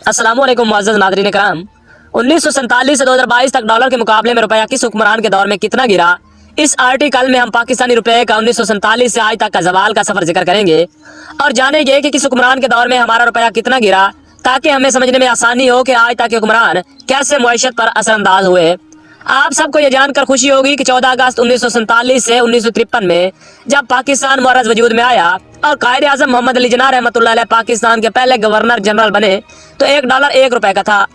अस्सलामुअलैकुम मुअज़्ज़ज़ नाज़रीन कराम। 1947 से 2022 तक डॉलर के मुकाबले में रुपया किस हुक्मरान के दौर में कितना गिरा, इस आर्टिकल में हम पाकिस्तानी रुपए का 1947 से आज तक का ज़वाल का सफ़र जिक्र करेंगे और जानेंगे कि किस हुक्मरान के दौर में हमारा रुपया कितना गिरा, ताकि हमें समझने में आसानी हो कि आज तक के हुक्मरान कैसे मईशत पर असरअंदाज हुए। आप सबको ये जानकर खुशी होगी कि 14 अगस्त 1947 से 1953 में जब पाकिस्तान मुअर्रज़ वजूद में आया और कायद आज़म मोहम्मद अली जिन्ना रहमतुल्लाह अलैह पाकिस्तान के पहले गवर्नर जनरल बने तो $1 1 रुपए का था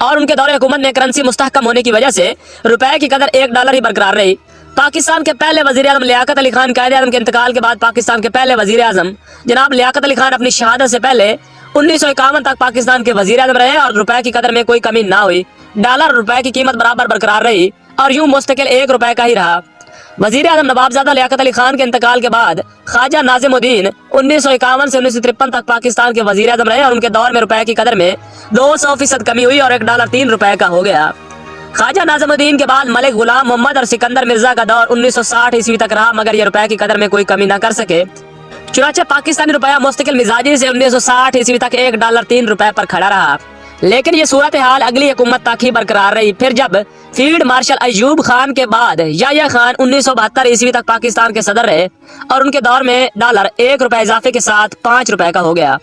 और उनके दौरे हुकूमत में करेंसी मुस्तहकम होने की वजह से रुपए की कदर $1 ही बरकरार रही। पाकिस्तान के पहले वजीर आज़म लियाकत अली खान कायद आज़म के इंतकाल के बाद पाकिस्तान के पहले वजीर आज़म जनाब लियाकत अली खान अपनी शहादत से पहले 1951 तक पाकिस्तान के वजीर आज़म रहे और रुपए की कदर में कोई कमी ना हुई। डॉलर रुपए की कीमत बराबर बरकरार रही और यूं मुस्तकिल $1 का ही रहा। वजीर आज़म नवाबजादा लियाकत अली खान के इंतकाल के बाद ख्वाजा नाज़िमुद्दीन 1951 से 1953 तक पाकिस्तान के वजीर आज़म रहे और उनके दौर में रुपए की कदर में 200% कमी हुई और $1 3 का हो गया। ख्वाजा नाज़िमुद्दीन के बाद मलिक गुलाम मोहम्मद और सिकंदर मिर्जा का दौर 1960 ईस्वी तक रहा, मगर ये रुपए की कदर में कोई कमी न कर सके। चुनांचे पाकिस्तानी रुपया मुस्तकिल मिजाजी से 1960 ईस्वी तक $1 3 पर खड़ा रहा, लेकिन ये सूरत हाल अगली हुकूमत तक ही बरकरार रही। फिर जब फील्ड मार्शल अय्यूब खान के बाद याह्या खान 1972 ईस्वी तक पाकिस्तान के सदर रहे और उनके दौर में डॉलर $1 इजाफे के साथ $5 का हो गया।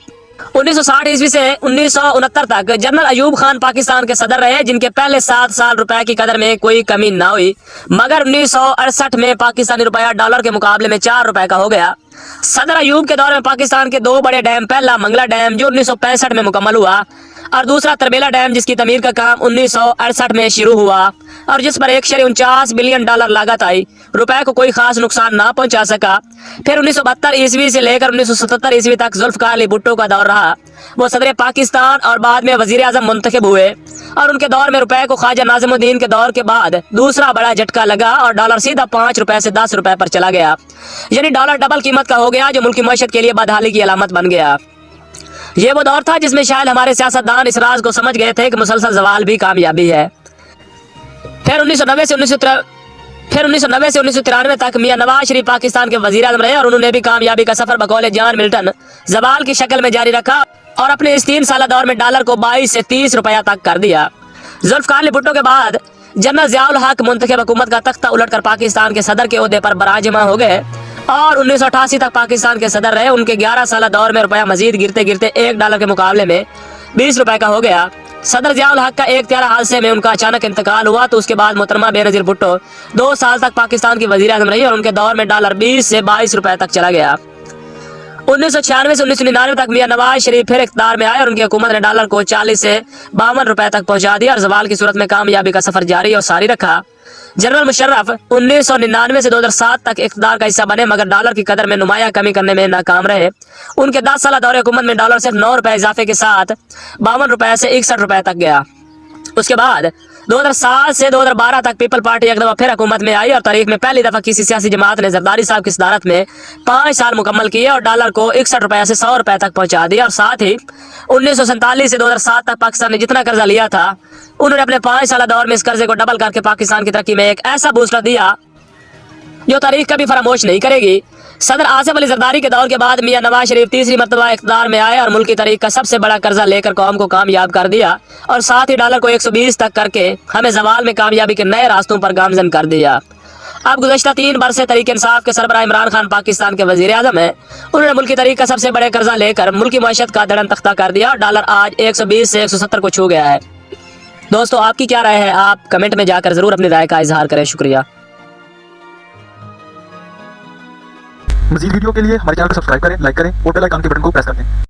1960 ईस्वी से 1969 तक जनरल अय्यूब खान पाकिस्तान के सदर रहे, जिनके पहले 7 साल रुपए की कदर में कोई कमी ना हुई, मगर 1968 में पाकिस्तानी रुपया डॉलर के मुकाबले में $4 का हो गया। सदर अय्यूब के दौर में पाकिस्तान के 2 बड़े डैम, पहला मंगला डैम जो 1965 में मुकम्मल हुआ और दूसरा तरबेला डैम जिसकी तमीर का काम 1968 में शुरू हुआ और जिस पर $149 बिलियन लागत आई, रुपए को कोई खास नुकसान ना पहुंचा सका। फिर 1972 ईस्वी से लेकर 1977 ईस्वी तक जुल्फ़िकार अली भुट्टो का दौर रहा। वो सदर पाकिस्तान और बाद में वजीर आज़म मुंतखब हुए और उनके दौर में रुपए को ख्वाजा नाज़िमुद्दीन के दौर के बाद दूसरा बड़ा झटका लगा और डॉलर सीधा $5 से $10 पर चला गया, यानी डॉलर डबल कीमत का हो गया, जो मुल्की मईशत के लिए बदहाली की अलामत बन गया। ये वो दौर था जिसमें शायद हमारे सियासतदान इस राज को समझ गए थे कि मुसलसल ज़वाल भी कामयाबी है। फिर 1990 से 1993 तक मियां नवाज शरीफ पाकिस्तान के वजीर आज़म रहे और उन्होंने भी कामयाबी का सफर बकौल जॉन मिल्टन ज़वाल की शक्ल में जारी रखा और अपने इस 3 साल दौर में डॉलर को 22 से $30 तक कर दिया। जुल्फ़िकार अली भुट्टो के बाद जनरल ज़ियाउल हक मुंतखब हुकूमत का तख्ता उलटकर पाकिस्तान के सदर के ओहदे पर बराजमा हो गए और 1988 तक पाकिस्तान के सदर रहे। उनके 11 साल दौर में रुपया मजीद गिरते गिरते $1 के मुकाबले में $20 का हो गया। सदर ज़ियाउल हक का 1 हादसे में उनका अचानक इंतकाल हुआ, तो उसके बाद मोहतरमा बेनज़ीर भुट्टो 2 साल तक पाकिस्तान की वज़ीर आज़म रही और उनके दौर में डॉलर 20 से $22 तक चला गया। 1996 से 1999 तक मियां नवाज शरीफ फिर इख्तियार में आए और उनकी हुकूमत ने डॉलर को 40 से $52 तक पहुंचा दिया और ज़वाल की सूरत में कामयाबी का सफर जारी और सारी रखा। जनरल मुशर्रफ 1999 से 2007 तक इख्तियार का हिस्सा बने, मगर डॉलर की कदर में नुमाया कमी करने में नाकाम रहे। उनके 10 साल दौरे हुकूमत में डॉलर सिर्फ $9 इजाफे के साथ $52 से $61 तक गया। उसके बाद 2007 से 2012 तक पीपल पार्टी एक दफा फिर हुकूमत में आई और तारीख में पहली दफा किसी सियासी जमात ने जरदारी साहब की सदारत में 5 साल मुकम्मल किए और डॉलर को $61 से $100 तक पहुंचा दिया। और साथ ही 1947 से 2007 तक पाकिस्तान ने जितना कर्जा लिया था, उन्होंने अपने 5 साल दौर में इस कर्जे को डबल करके पाकिस्तान की तरक्की में एक ऐसा बूस्टर दिया जो तारीख कभी फरामोश नहीं करेगी। सदर आसिफ अली जरदारी के दौर के बाद मियां नवाज शरीफ तीसरी मरतबा इख्तियार में आए और मुल्क की तारीख का सबसे बड़ा कर्जा लेकर कौम को कामयाब कर दिया और साथ ही डॉलर को 120 तक करके हमें ज़वाल में कामयाबी के नए रास्तों पर गामजन कर दिया। अब गुज़श्ता 3 बरस से तहरीक इंसाफ के सरबराह इमरान खान पाकिस्तान के वज़ीर आज़म हैं। उन्होंने मुल्क की तारीख का सबसे बड़े कर्जा लेकर मुल्की मईशत का धड़न तख्ता कर दिया और डॉलर आज 120 से 170 को छू गया है। दोस्तों, आपकी क्या राय है? आप कमेंट में जाकर जरूर अपनी राय का इजहार करें। शुक्रिया। मज़ीद वीडियो के लिए हमारे चैनल को सब्सक्राइब करें, लाइक करें और बेल आइकन के बटन को प्रेस कर दें।